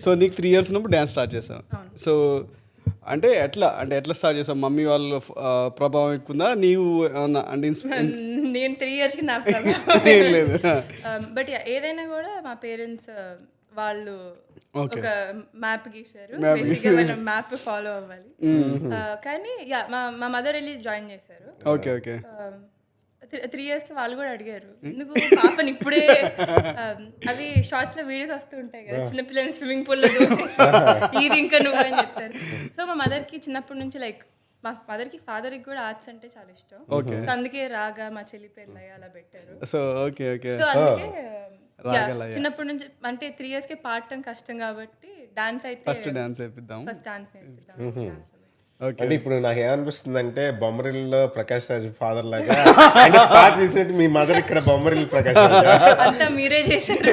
So నీకు 3 years ఉన్నప్పుడు dance start చేసావు. సో అంటే ఎట్లా స్టార్ట్ చేసావు? మమ్మీ వాళ్ళ ప్రభావం ఎక్కువ ఉందా నీవు ఏమన్నా అంటే నేను 3 yearsకి నా ఏం లేదు. బట్ ఏదైనా కూడా మా పేరెంట్స్ వాళ్ళు ఒక మ్యాప్ గీశారు, మనం మ్యాప్ ఫాలో అవ్వాలి. కానీ మా మదర్ వెళ్ళి జాయిన్ చేశారు. Okay okay. 3 yearsకి వాళ్ళు కూడా అడిగారు ఎందుకు పాపని ఇప్పుడే అవి షార్ట్స్ లో వీడియోస్ వస్తూ ఉంటాయి కదా, చిన్నపిల్లలు స్విమ్మింగ్ పూల్ లో ఇది ఇంకా నువ్వు అని చెప్తారు. సో మా మదర్ కి చిన్నప్పటి నుంచి లైక్ మా ఫాదర్ కి కూడా ఆర్ట్స్ అంటే చాలా ఇష్టం. సో అందుకే రాగా మా చెల్లి పేర్లు అలా పెట్టారు. So okay okay. సో అందుకే చిన్నప్పటి నుంచి అంటే 3 yearsకి పాడటం కష్టం కాబట్టి డాన్స్ అయితే ఫస్ట్ డాన్స్ నేర్పిద్దాం. అంటే ఇప్పుడు నాకు ఏమనిపిస్తుంది అంటే బొమ్మరిల్లో ప్రకాష్ రాజ్ ఫాదర్ లాగా అంటే పాత తీసినట్టు మీ మదర్ ఇక్కడ బొమ్మరిల్లు ప్రకాష్ రాజ్ అంతా మీరే చేశారు.